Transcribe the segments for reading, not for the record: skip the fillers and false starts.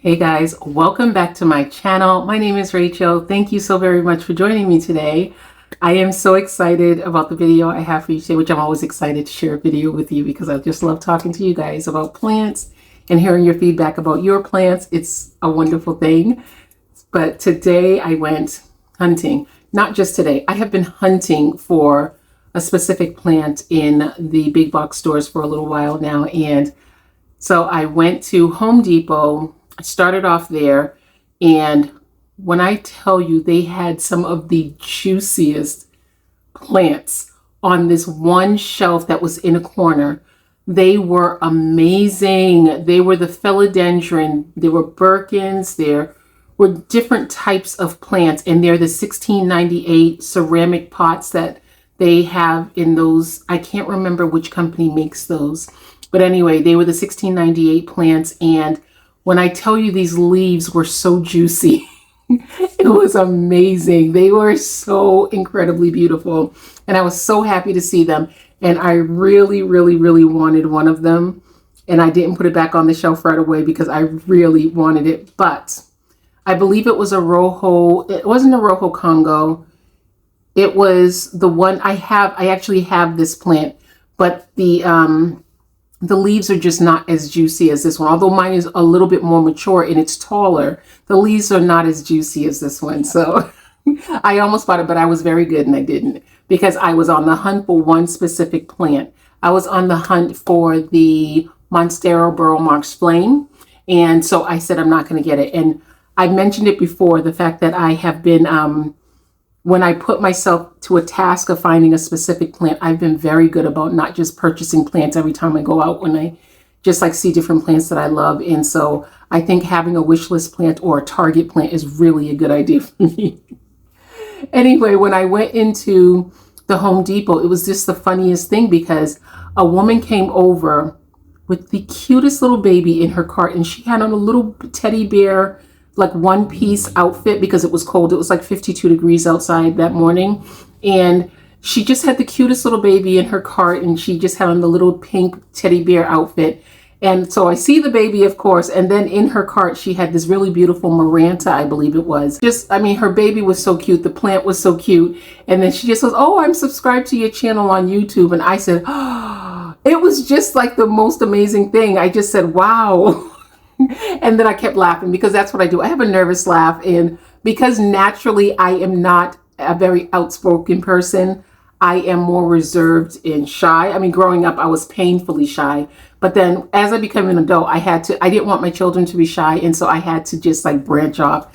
Hey guys, welcome back to my channel. My name is Rachel. Thank you so very much for joining me today. I am so excited about the video I have for you today, which I'm always excited to share a video with you because I just love talking to you guys about plants and hearing your feedback about your plants. It's a wonderful thing. But today I went hunting. Not just today. I have been hunting for a specific plant in the big box stores for a little while now. And so I went to Home Depot. I started off there, and when I tell you they had some of the juiciest plants on this one shelf that was in a corner, they were amazing. They were the philodendron, there were Birkins, there were different types of plants, and they're the 1698 ceramic pots that they have in those. I can't remember which company makes those, but anyway, they were the 1698 plants, and when I tell you these leaves were so juicy, it was amazing. They were so incredibly beautiful. And I was so happy to see them. And I really, really, really wanted one of them. And I didn't put it back on the shelf right away because I really wanted it. But I believe it was a Rojo. It wasn't a Rojo Congo. It was the one I have. I actually have this plant, but the leaves are just not as juicy as this one. Although mine is a little bit more mature and it's taller, the leaves are not as juicy as this one. So I almost bought it, but I was very good and I didn't, because I was on the hunt for one specific plant. I was on the hunt for the Monstera Burl Marx Flame. And so I said, I'm not going to get it. And I mentioned it before, the fact that I have been, when I put myself to a task of finding a specific plant, I've been very good about not just purchasing plants every time I go out, when I just like see different plants that I love. And so I think having a wish list plant or a target plant is really a good idea for me. Anyway, when I went into the Home Depot, it was just the funniest thing, because a woman came over with the cutest little baby in her cart, and she had on a little teddy bear, like one piece outfit, because it was cold. It was like 52 degrees outside that morning. And she just had the cutest little baby in her cart, and she just had on the little pink teddy bear outfit. And so I see the baby, of course, and then in her cart, she had this really beautiful Maranta, I believe it was. Just, I mean, her baby was so cute. The plant was so cute. And then she just goes, "Oh, I'm subscribed to your channel on YouTube." And I said, oh, it was just like the most amazing thing. I just said, wow. And then I kept laughing, because that's what I do. I have a nervous laugh. And because naturally I am not a very outspoken person, I am more reserved and shy. I mean, growing up, I was painfully shy. But then as I became an adult, I didn't want my children to be shy. And so I had to just like branch off.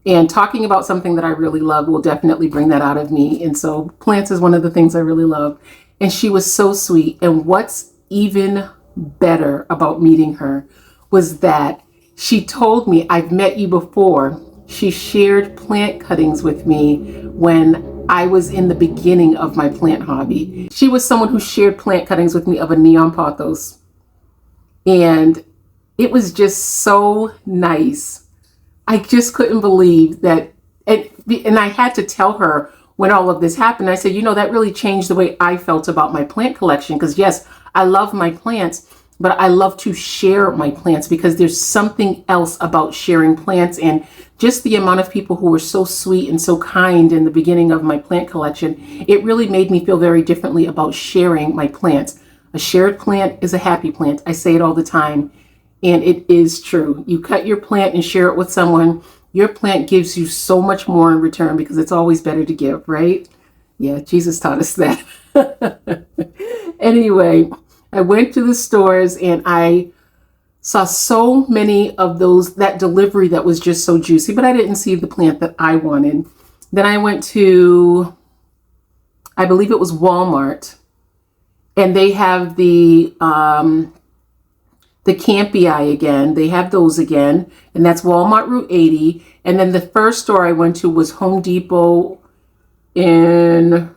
And talking about something that I really love will definitely bring that out of me. And so plants is one of the things I really love. And she was so sweet. And what's even better about meeting her was that she told me, "I've met you before." She shared plant cuttings with me when I was in the beginning of my plant hobby. She was someone who shared plant cuttings with me of a neon pothos. And it was just so nice. I just couldn't believe that. And I had to tell her when all of this happened. I said, that really changed the way I felt about my plant collection. Because yes, I love my plants, but I love to share my plants, because there's something else about sharing plants. And just the amount of people who were so sweet and so kind in the beginning of my plant collection, it really made me feel very differently about sharing my plants. A shared plant is a happy plant. I say it all the time, and it is true. You cut your plant and share it with someone, your plant gives you so much more in return, because it's always better to give, right? Yeah, Jesus taught us that. Anyway, I went to the stores and I saw so many of that delivery that was just so juicy, but I didn't see the plant that I wanted. Then I went to, I believe it was Walmart, and they have the Campii again. They have those again, and that's Walmart Route 80. And then the first store I went to was Home Depot in,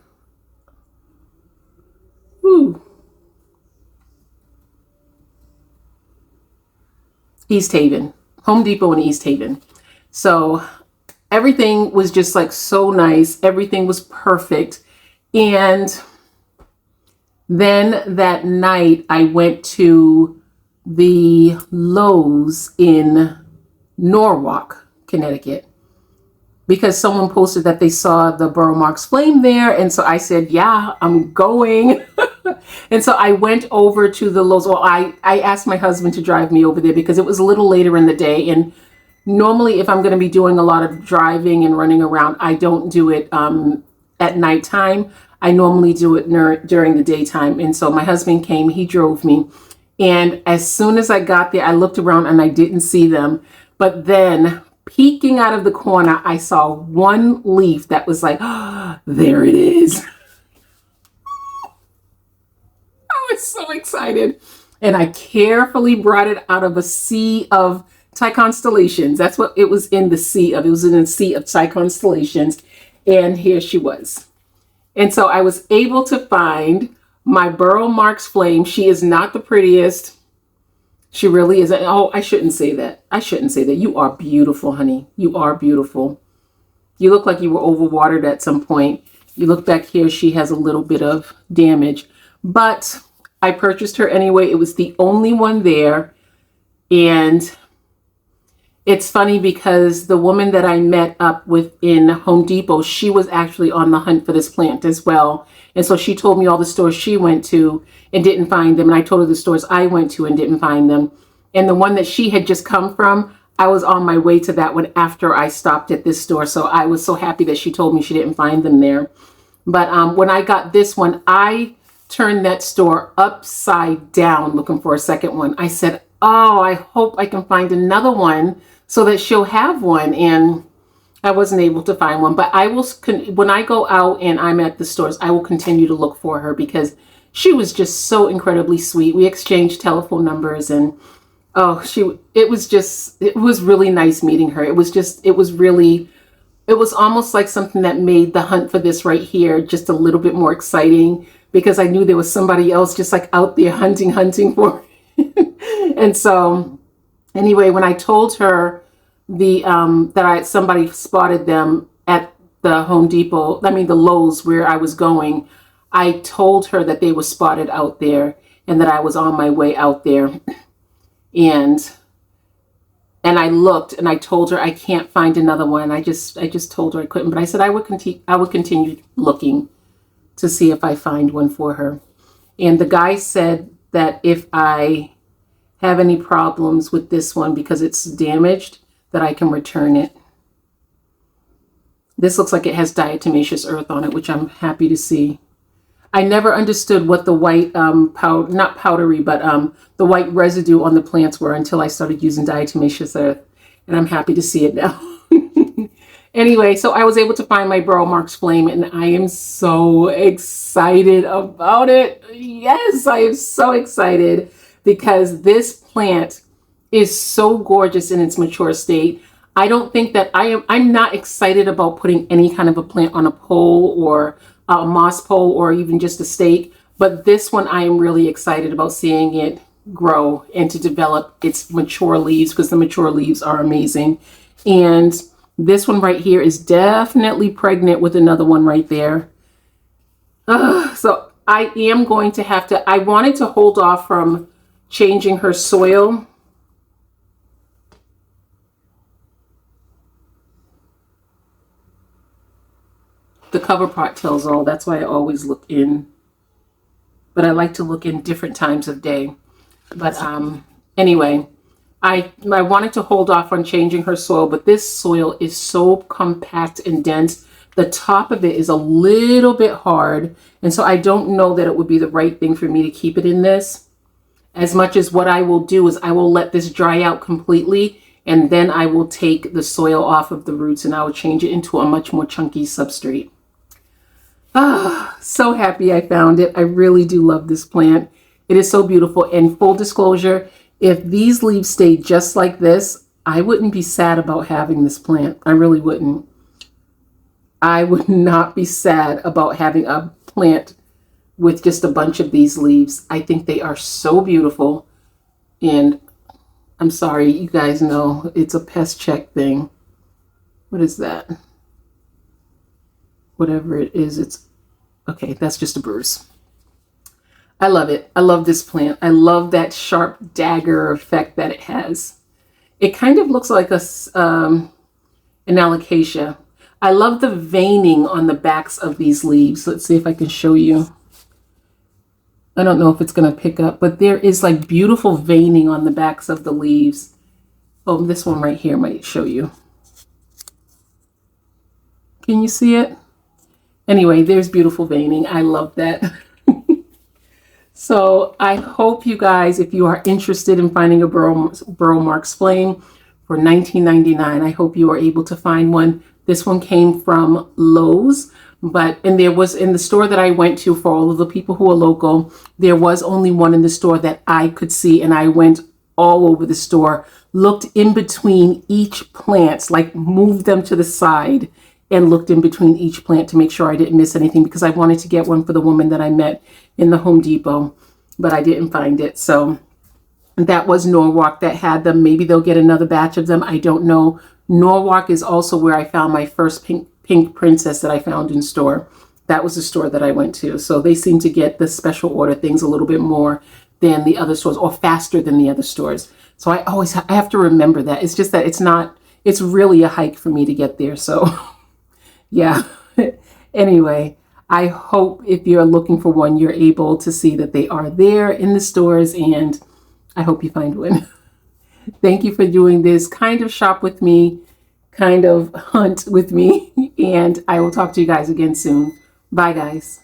East Haven. Home Depot in East Haven. So everything was just like so nice. Everything was perfect. And then that night I went to the Lowe's in Norwalk, Connecticut, because someone posted that they saw the Burrow Marks flame there. And so I said, yeah, I'm going. And so I went over to the Lowe's. Well, I asked my husband to drive me over there because it was a little later in the day. And normally if I'm going to be doing a lot of driving and running around, I don't do it at nighttime. I normally do it during the daytime. And so my husband came, he drove me. And as soon as I got there, I looked around and I didn't see them. But then peeking out of the corner, I saw one leaf that was like, oh, there it is. I was so excited. And I carefully brought it out of a sea of constellations. That's what it was in the sea of. It was in a sea of constellations. And here she was. And so I was able to find my Burrow Marks flame. She is not the prettiest. She really isn't. Oh, I shouldn't say that. I shouldn't say that. You are beautiful, honey. You are beautiful. You look like you were overwatered at some point. You look back here, she has a little bit of damage. But I purchased her anyway. It was the only one there. And it's funny because the woman that I met up with in Home Depot, she was actually on the hunt for this plant as well. And so she told me all the stores she went to and didn't find them. And I told her the stores I went to and didn't find them. And the one that she had just come from, I was on my way to that one after I stopped at this store. So I was so happy that she told me she didn't find them there. But when I got this one, I turned that store upside down looking for a second one. I said, oh, I hope I can find another one so that she'll have one. And I wasn't able to find one. But I will, when I go out and I'm at the stores, I will continue to look for her because she was just so incredibly sweet. We exchanged telephone numbers and oh, it was really nice meeting her. It was almost like something that made the hunt for this right here just a little bit more exciting because I knew there was somebody else just like out there hunting for it. And so anyway, when I told her somebody spotted them at the Home Depot, the Lowe's where I was going, I told her that they were spotted out there and that I was on my way out there. And I looked and I told her I can't find another one. I just told her I couldn't, but I said I would continue looking to see if I find one for her. And the guy said that if I have any problems with this one because it's damaged, that I can return it. This looks like it has diatomaceous earth on it, which I'm happy to see. I never understood what the white not powdery, but the white residue on the plants were until I started using diatomaceous earth, and I'm happy to see it now. Anyway, so I was able to find my Burrow Marks flame, and I am so excited about it. Yes, I am so excited because this plant is so gorgeous in its mature state. I don't think that I'm not excited about putting any kind of a plant on a pole or a moss pole or even just a stake. But this one, I am really excited about seeing it grow and to develop its mature leaves because the mature leaves are amazing. And this one right here is definitely pregnant with another one right there. So I am going to have to, I wanted to hold off from changing her soil. The cover part tells all. That's why I always look in. But I like to look in different times of day. But anyway, I wanted to hold off on changing her soil, but this soil is so compact and dense. The top of it is a little bit hard. And so I don't know that it would be the right thing for me to keep it in this. As much as what I will do is I will let this dry out completely. And then I will take the soil off of the roots and I will change it into a much more chunky substrate. So happy I found it. I really do love this plant. It is so beautiful. And full disclosure, if these leaves stayed just like this, I wouldn't be sad about having this plant. I really wouldn't. I would not be sad about having a plant with just a bunch of these leaves. I think they are so beautiful. And I'm sorry, you guys know it's a pest check thing. What is that? Whatever it is, it's okay. That's just a bruise. I love it. I love this plant. I love that sharp dagger effect that it has. It kind of looks like an alocasia. I love the veining on the backs of these leaves. Let's see if I can show you. I don't know if it's going to pick up, but there is like beautiful veining on the backs of the leaves. Oh, this one right here might show you. Can you see it? Anyway, there's beautiful veining. I love that. So I hope you guys, if you are interested in finding a burrow marks flame for $19.99, I hope you are able to find one. This one came from Lowe's, and there was in the store that I went to, for all of the people who are local, there was only one in the store that I could see, and I went all over the store, looked in between each plant, like moved them to the side and looked in between each plant to make sure I didn't miss anything, because I wanted to get one for the woman that I met in the Home Depot, but I didn't find it. So that was Norwalk that had them. Maybe they'll get another batch of them. I don't know. Norwalk is also where I found my first pink princess that I found in store. That was the store that I went to. So they seem to get the special order things a little bit more than the other stores, or faster than the other stores. So I have to remember that. It's just that it's really a hike for me to get there. So yeah. Anyway, I hope if you're looking for one, you're able to see that they are there in the stores, and I hope you find one. Thank you for doing this kind of shop with me, kind of hunt with me, and I will talk to you guys again soon. Bye, guys.